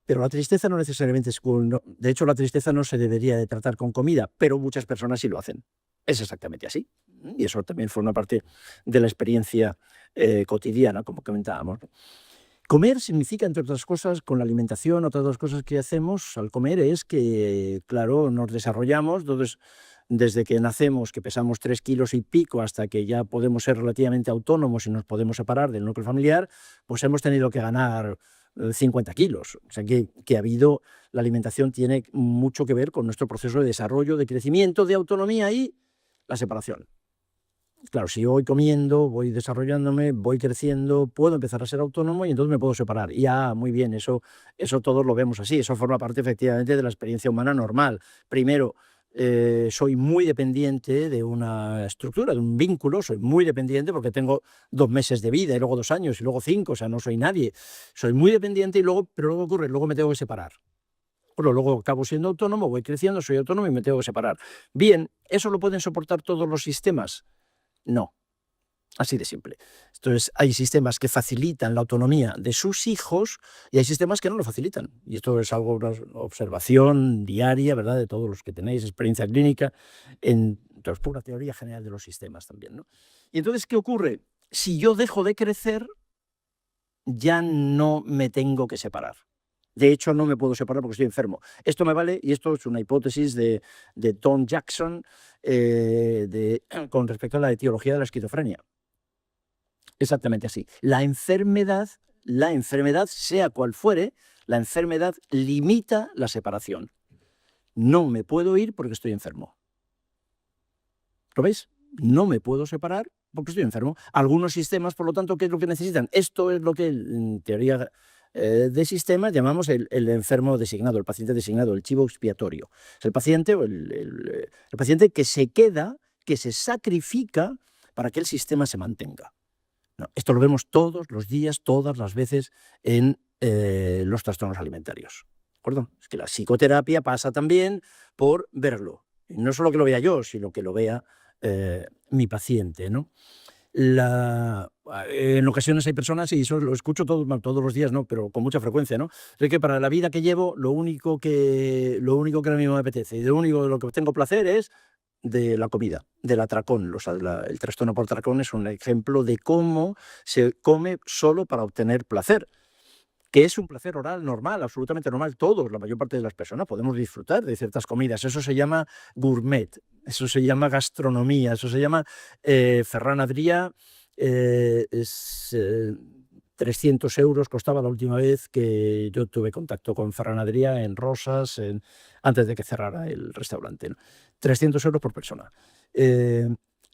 Pero la tristeza no necesariamente es... de hecho, la tristeza no se debería de tratar con comida, pero muchas personas sí lo hacen. Es exactamente así. Y eso también forma parte de la experiencia cotidiana, como comentábamos, ¿no? Comer significa, entre otras cosas, con la alimentación, otras dos cosas que hacemos al comer es que, claro, nos desarrollamos. Entonces, desde que nacemos, que pesamos 3 kilos y pico, hasta que ya podemos ser relativamente autónomos y nos podemos separar del núcleo familiar, pues hemos tenido que ganar 50 kilos. O sea, que ha habido, la alimentación tiene mucho que ver con nuestro proceso de desarrollo, de crecimiento, de autonomía y la separación. Claro, si yo voy comiendo, voy desarrollándome, voy creciendo, puedo empezar a ser autónomo y entonces me puedo separar. Y muy bien, eso todos lo vemos así, eso forma parte efectivamente de la experiencia humana normal. Primero, soy muy dependiente de una estructura, de un vínculo, soy muy dependiente porque tengo 2 meses de vida y luego 2 años y luego 5, o sea, no soy nadie. Soy muy dependiente pero luego ocurre, luego me tengo que separar. Bueno, luego acabo siendo autónomo, voy creciendo, soy autónomo y me tengo que separar. Bien, ¿eso lo pueden soportar todos los sistemas? No, así de simple. Entonces, hay sistemas que facilitan la autonomía de sus hijos y hay sistemas que no lo facilitan. Y esto es algo, una observación diaria, ¿verdad?, de todos los que tenéis experiencia clínica, entonces, pura teoría general de los sistemas también, ¿no? Y entonces, ¿qué ocurre? Si yo dejo de crecer, ya no me tengo que separar. De hecho, no me puedo separar porque estoy enfermo. Esto me vale, y esto es una hipótesis de Tom Jackson con respecto a la etiología de la esquizofrenia. Exactamente así. La enfermedad, sea cual fuere, la enfermedad limita la separación. No me puedo ir porque estoy enfermo. ¿Lo veis? No me puedo separar porque estoy enfermo. Algunos sistemas, por lo tanto, ¿qué es lo que necesitan? Esto es lo que en teoría de sistemas llamamos el enfermo designado, el paciente designado, el chivo expiatorio. Es el paciente, el paciente que se queda, que se sacrifica para que el sistema se mantenga. No, esto lo vemos todos los días, todas las veces en los trastornos alimentarios. ¿De acuerdo? Es que la psicoterapia pasa también por verlo. Y no solo que lo vea yo, sino que lo vea mi paciente, ¿no? En ocasiones hay personas, y eso lo escucho todos los días, ¿no?, pero con mucha frecuencia, ¿no?, de que para la vida que llevo, lo único que ahora mismo me apetece y lo único de lo que tengo placer es de la comida, del atracón. El trastorno por atracón es un ejemplo de cómo se come solo para obtener placer, que es un placer oral normal, absolutamente normal. Todos, la mayor parte de las personas, podemos disfrutar de ciertas comidas. Eso se llama gourmet, eso se llama gastronomía, eso se llama Ferran Adrià. 300 euros costaba la última vez que yo tuve contacto con Ferran Adrià en Rosas, antes de que cerrara el restaurante, ¿no? 300 euros por persona.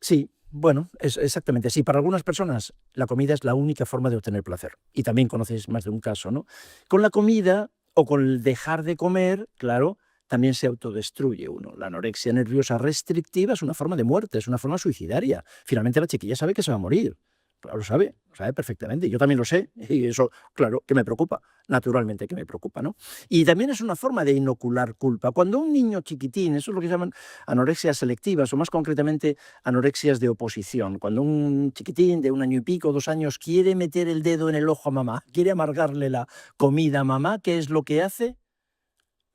Sí, bueno, es exactamente así. Para algunas personas la comida es la única forma de obtener placer. Y también conocéis más de un caso, ¿no? Con la comida o con el dejar de comer, claro, también se autodestruye uno. La anorexia nerviosa restrictiva es una forma de muerte, es una forma suicidaria. Finalmente la chiquilla sabe que se va a morir. Claro, lo sabe perfectamente. Yo también lo sé y eso, claro, que me preocupa. Naturalmente que me preocupa, ¿no? Y también es una forma de inocular culpa. Cuando un niño chiquitín, eso es lo que llaman anorexias selectivas o más concretamente anorexias de oposición. Cuando un chiquitín de 1 año y pico, 2 años, quiere meter el dedo en el ojo a mamá, quiere amargarle la comida a mamá, ¿qué es lo que hace?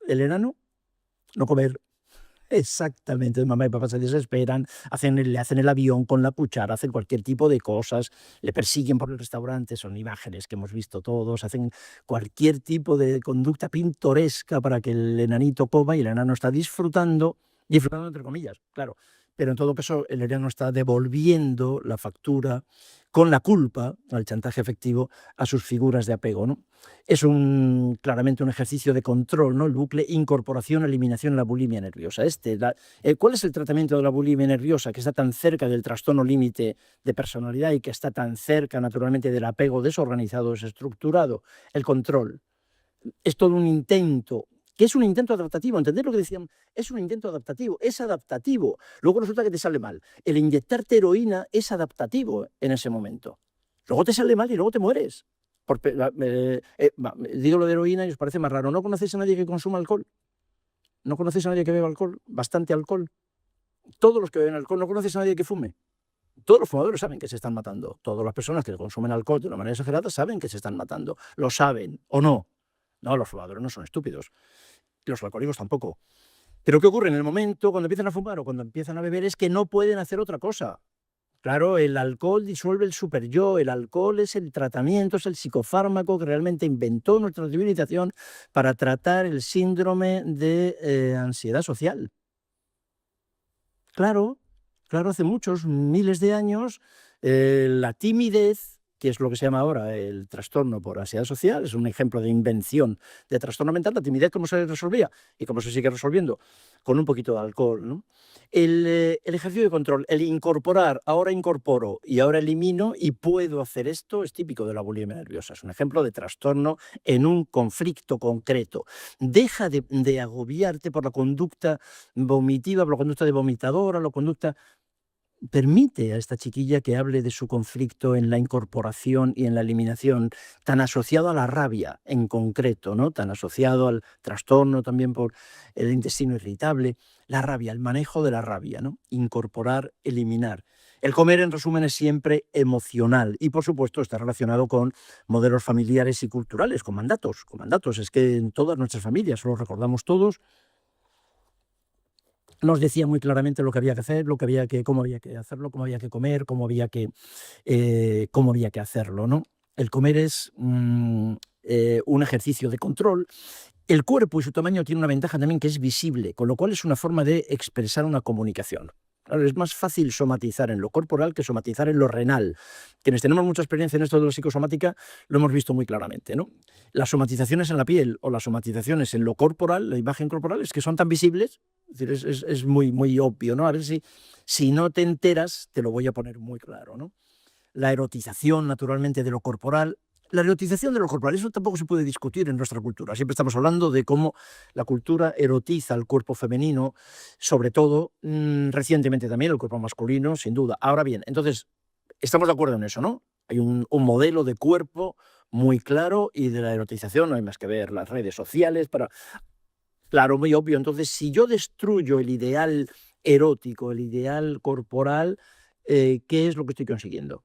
el enano, no comer. Exactamente, mamá y papá se desesperan, le hacen el avión con la cuchara, hacen cualquier tipo de cosas, le persiguen por el restaurante, son imágenes que hemos visto todos, hacen cualquier tipo de conducta pintoresca para que el enanito coma y el enano está disfrutando entre comillas, claro, pero en todo caso el enano está devolviendo la factura con la culpa, al chantaje efectivo, a sus figuras de apego, ¿no? Es claramente un ejercicio de control, ¿no? El bucle incorporación, eliminación, la bulimia nerviosa. ¿Cuál es el tratamiento de la bulimia nerviosa que está tan cerca del trastorno límite de personalidad y que está tan cerca, naturalmente, del apego desorganizado, desestructurado? El control. Es todo un intento, que es un intento adaptativo, ¿entendés lo que decían? Es un intento adaptativo, es adaptativo. Luego resulta que te sale mal. El inyectarte heroína es adaptativo en ese momento. Luego te sale mal y luego te mueres. Digo lo de heroína y os parece más raro. ¿No conocéis a nadie que consuma alcohol? ¿No conocéis a nadie que beba alcohol? Bastante alcohol. Todos los que beben alcohol, ¿no conocéis a nadie que fume? Todos los fumadores saben que se están matando. Todas las personas que consumen alcohol de una manera exagerada saben que se están matando. Lo saben, ¿o no? No, los fumadores no son estúpidos. Los alcohólicos tampoco. Pero ¿qué ocurre en el momento cuando empiezan a fumar o cuando empiezan a beber? Es que no pueden hacer otra cosa. Claro, el alcohol disuelve el superyo, el alcohol es el tratamiento, es el psicofármaco que realmente inventó nuestra civilización para tratar el síndrome de ansiedad social. Claro, hace muchos, miles de años, la timidez, que es lo que se llama ahora el trastorno por ansiedad social, es un ejemplo de invención de trastorno mental. La timidez, ¿cómo se resolvía? Y cómo se sigue resolviendo, con un poquito de alcohol, ¿no? El ejercicio de control, el incorporar, ahora incorporo y ahora elimino y puedo hacer esto, es típico de la bulimia nerviosa, es un ejemplo de trastorno en un conflicto concreto. Deja de agobiarte por la conducta vomitiva, por la conducta de vomitadora, la conducta. Permite a esta chiquilla que hable de su conflicto en la incorporación y en la eliminación, tan asociado a la rabia en concreto, ¿no? Tan asociado al trastorno también por el intestino irritable, la rabia, el manejo de la rabia, ¿no? Incorporar, eliminar. El comer, en resumen, es siempre emocional y, por supuesto, está relacionado con modelos familiares y culturales, con mandatos. Es que en todas nuestras familias, lo recordamos todos, nos decía muy claramente lo que había que hacer, cómo había que hacerlo, cómo había que comer, cómo había que hacerlo, ¿no? El comer es un ejercicio de control. El cuerpo y su tamaño tiene una ventaja también, que es visible, con lo cual es una forma de expresar una comunicación. Claro, es más fácil somatizar en lo corporal que somatizar en lo renal. Quienes tenemos mucha experiencia en esto de la psicosomática lo hemos visto muy claramente, ¿no? Las somatizaciones en la piel o las somatizaciones en lo corporal, la imagen corporal, es que son tan visibles, es decir, es muy, muy obvio, ¿no? A ver si no te enteras, te lo voy a poner muy claro, ¿no? La erotización, naturalmente, de lo corporal. La erotización de lo corporal, eso tampoco se puede discutir en nuestra cultura. Siempre estamos hablando de cómo la cultura erotiza el cuerpo femenino, sobre todo, recientemente también el cuerpo masculino, sin duda. Ahora bien, entonces, estamos de acuerdo en eso, ¿no? Hay un modelo de cuerpo muy claro y de la erotización no hay más que ver las redes sociales para. Claro, muy obvio. Entonces, si yo destruyo el ideal erótico, el ideal corporal, ¿qué es lo que estoy consiguiendo?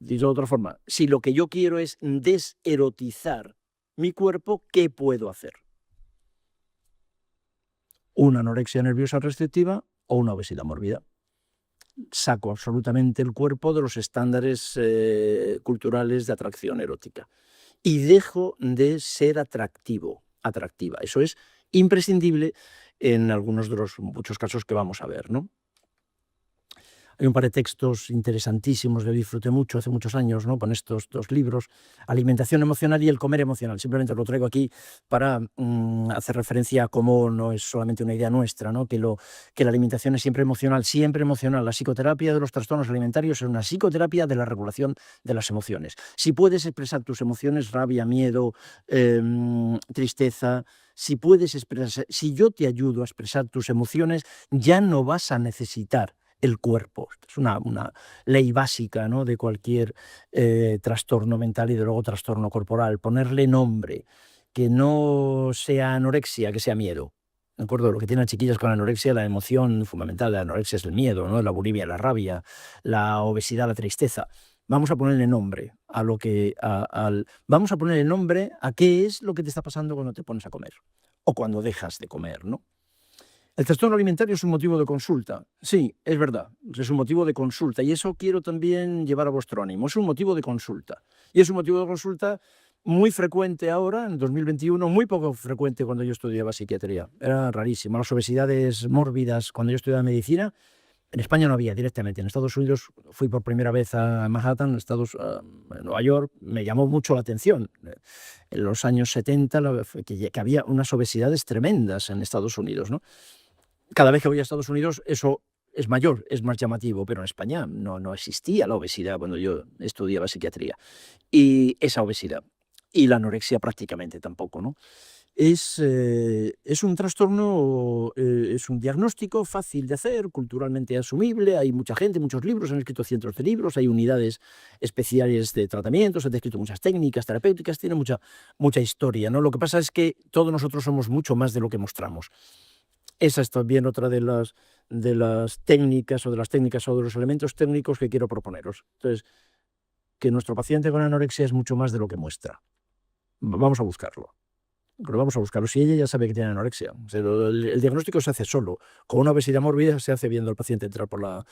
Dicho de otra forma, si lo que yo quiero es deserotizar mi cuerpo, ¿qué puedo hacer? Una anorexia nerviosa restrictiva o una obesidad mórbida. Saco absolutamente el cuerpo de los estándares culturales de atracción erótica y dejo de ser atractiva. Eso es imprescindible en algunos de los muchos casos que vamos a ver, ¿no? Hay un par de textos interesantísimos que disfruté mucho hace muchos años, ¿no? Con estos dos libros, Alimentación emocional y El comer emocional. Simplemente lo traigo aquí para hacer referencia a cómo no es solamente una idea nuestra, ¿no? Que la alimentación es siempre emocional, siempre emocional. La psicoterapia de los trastornos alimentarios es una psicoterapia de la regulación de las emociones. Si puedes expresar tus emociones, rabia, miedo, tristeza, si yo te ayudo a expresar tus emociones, ya no vas a necesitar el cuerpo. Es una ley básica, ¿no? De cualquier trastorno mental y de luego trastorno corporal. Ponerle nombre, que no sea anorexia, que sea miedo. ¿De acuerdo? Lo que tienen las chiquillas con la anorexia, la emoción fundamental de la anorexia es el miedo, ¿no? La bulimia, la rabia, la obesidad, la tristeza. vamos a ponerle nombre a lo que, vamos a ponerle nombre a qué es lo que te está pasando cuando te pones a comer o cuando dejas de comer, ¿no? El trastorno alimentario es un motivo de consulta. Sí, es verdad, es un motivo de consulta y eso quiero también llevar a vuestro ánimo. Es un motivo de consulta y es un motivo de consulta muy frecuente ahora, en 2021, muy poco frecuente cuando yo estudiaba psiquiatría. Era rarísimo. Las obesidades mórbidas cuando yo estudiaba medicina, en España no había directamente. En Estados Unidos fui por primera vez a Manhattan, en Nueva York, me llamó mucho la atención. En los años 70 que había unas obesidades tremendas en Estados Unidos, ¿no? Cada vez que voy a Estados Unidos eso es mayor, es más llamativo, pero en España no existía la obesidad cuando yo estudiaba psiquiatría. Y esa obesidad. Y la anorexia prácticamente tampoco, ¿no? Es un trastorno, es un diagnóstico fácil de hacer, culturalmente asumible, hay mucha gente, muchos libros, han escrito cientos de libros, hay unidades especiales de tratamientos, han descrito muchas técnicas terapéuticas, tiene mucha historia, ¿no? Lo que pasa es que todos nosotros somos mucho más de lo que mostramos. Esa es también otra de las técnicas o de los elementos técnicos que quiero proponeros. Entonces, que nuestro paciente con anorexia es mucho más de lo que muestra. Vamos a buscarlo. Vamos a buscarlo. Si ella ya sabe que tiene anorexia, o sea, el diagnóstico se hace solo. Con una obesidad mórbida se hace viendo al paciente entrar por la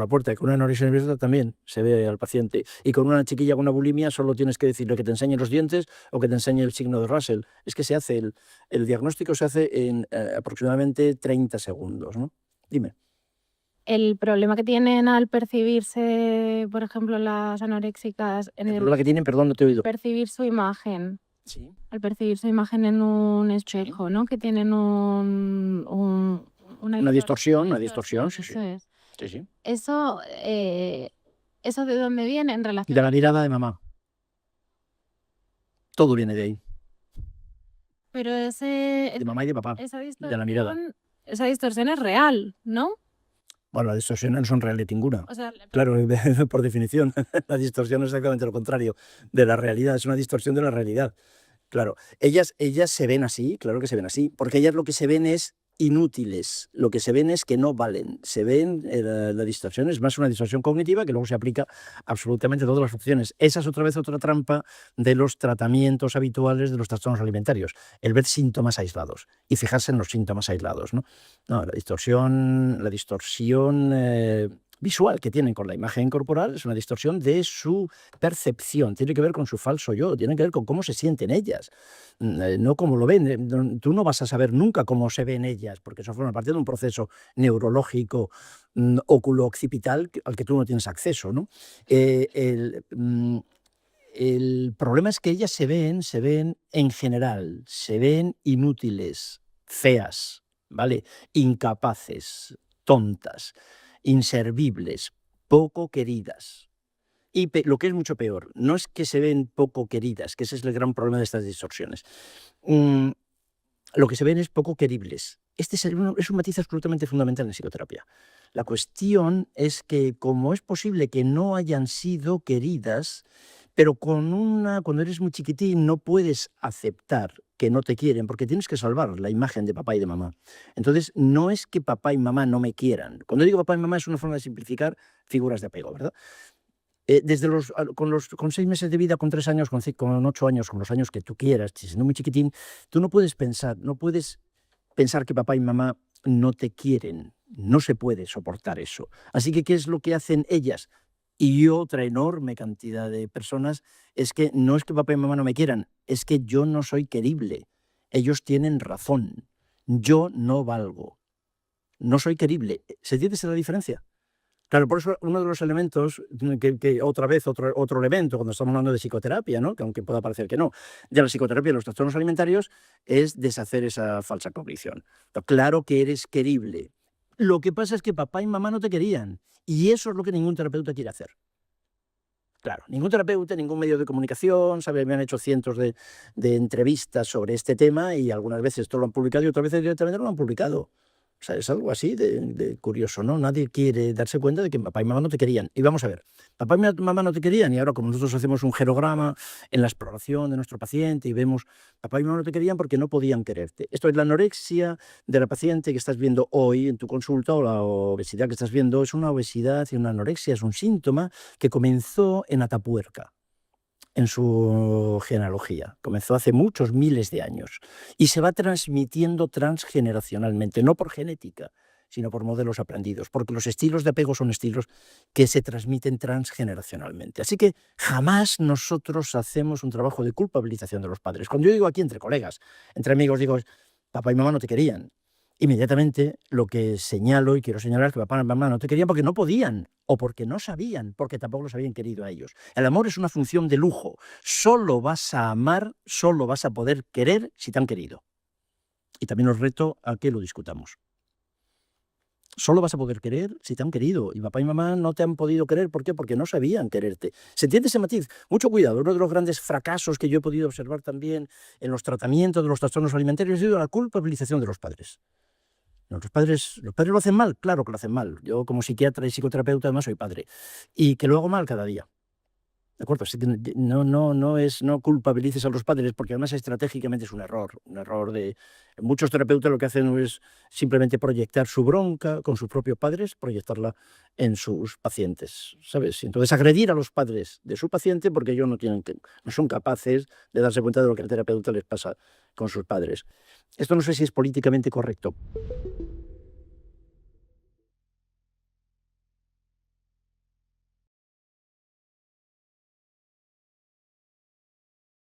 puerta. Y con una anorexia nerviosa también se ve al paciente. Y con una chiquilla con una bulimia solo tienes que decirle que te enseñe los dientes o que te enseñe el signo de Russell. Es que se hace el diagnóstico se hace en aproximadamente 30 segundos, ¿no? Dime. El problema que tienen al percibirse, por ejemplo, las anoréxicas, El problema que tienen, perdón, no te he oído. percibir su imagen. Sí. Al percibir su imagen en un espejo, ¿no? Que tienen Una distorsión, sí, sí. Eso es. Sí, sí. ¿Eso de dónde viene en relación? De la mirada de mamá. Todo viene de ahí. Pero De mamá y de papá. De la mirada. Esa distorsión es real, ¿no? Bueno, las distorsiones no son reales ninguna. O sea, claro, por definición, la distorsión es exactamente lo contrario de la realidad, es una distorsión de la realidad. Claro, ellas se ven así, claro que se ven así, porque ellas lo que se ven es inútiles, lo que se ven es que no valen, se ven, la distorsión es más una distorsión cognitiva que luego se aplica absolutamente a todas las funciones. Esa es otra vez otra trampa de los tratamientos habituales de los trastornos alimentarios, el ver síntomas aislados y fijarse en los síntomas aislados, ¿no? No, la distorsión visual que tienen con la imagen corporal es una distorsión de su percepción, tiene que ver con su falso yo, tiene que ver con cómo se sienten ellas, no cómo lo ven. Tú no vas a saber nunca cómo se ven ellas, porque eso forma parte de un proceso neurológico oculo-occipital al que tú no tienes acceso, ¿no? El problema es que ellas se ven en general, se ven inútiles, feas, ¿vale? Incapaces, tontas, inservibles, poco queridas. Y lo que es mucho peor, no es que se ven poco queridas, que ese es el gran problema de estas distorsiones. Lo que se ven es poco queribles. Este es un matiz absolutamente fundamental en psicoterapia. La cuestión es que como es posible que no hayan sido queridas, pero cuando eres muy chiquitín no puedes aceptar que no te quieren porque tienes que salvar la imagen de papá y de mamá. Entonces, no es que papá y mamá no me quieran. Cuando digo papá y mamá es una forma de simplificar figuras de apego, ¿verdad? Con 6 meses de vida, con 3 años, con 8 años, con los años que tú quieras, siendo muy chiquitín, tú no puedes pensar que papá y mamá no te quieren. No se puede soportar eso. Así que, ¿qué es lo que hacen ellas? Y otra enorme cantidad de personas es que no es que papá y mamá no me quieran, es que yo no soy querible. Ellos tienen razón. Yo no valgo. No soy querible. ¿Se entiende esa la diferencia? Claro, por eso uno de los elementos, que otra vez otro elemento, cuando estamos hablando de psicoterapia, ¿no? Que aunque pueda parecer que no, de la psicoterapia de los trastornos alimentarios, es deshacer esa falsa cognición. Claro que eres querible. Lo que pasa es que papá y mamá no te querían. Y eso es lo que ningún terapeuta quiere hacer. Claro, ningún terapeuta, ningún medio de comunicación, me han hecho cientos de entrevistas sobre este tema y algunas veces esto lo han publicado y otras veces directamente no lo han publicado. O sea, es algo así de curioso, ¿no? Nadie quiere darse cuenta de que papá y mamá no te querían. Y vamos a ver, papá y mamá no te querían y ahora como nosotros hacemos un gerograma en la exploración de nuestro paciente y vemos, papá y mamá no te querían porque no podían quererte. Esto es la anorexia de la paciente que estás viendo hoy en tu consulta, o la obesidad que estás viendo es una obesidad y una anorexia, es un síntoma que comenzó en Atapuerca, en su genealogía. Comenzó hace muchos miles de años y se va transmitiendo transgeneracionalmente, no por genética, sino por modelos aprendidos, porque los estilos de apego son estilos que se transmiten transgeneracionalmente. Así que jamás nosotros hacemos un trabajo de culpabilización de los padres. Cuando yo digo aquí entre colegas, entre amigos, digo, papá y mamá no te querían. Inmediatamente lo que señalo y quiero señalar es que papá y mamá no te querían porque no podían o porque no sabían, porque tampoco los habían querido a ellos. El amor es una función de lujo. Solo vas a amar, solo vas a poder querer si te han querido. Y también os reto a que lo discutamos. Solo vas a poder querer si te han querido. Y papá y mamá no te han podido querer. ¿Por qué? Porque no sabían quererte. ¿Se entiende ese matiz? Mucho cuidado. Uno de los grandes fracasos que yo he podido observar también en los tratamientos de los trastornos alimentarios ha sido la culpabilización de los padres. No, los padres lo hacen mal, claro que lo hacen mal. Yo como psiquiatra y psicoterapeuta además soy padre. Y que lo hago mal cada día. ¿De acuerdo? Así que no culpabilices a los padres, porque además estratégicamente es un error de... Muchos terapeutas lo que hacen es simplemente proyectar su bronca con sus propios padres, proyectarla en sus pacientes, ¿sabes? Y entonces agredir a los padres de su paciente porque ellos no son capaces de darse cuenta de lo que al terapeuta les pasa con sus padres. Esto no sé si es políticamente correcto.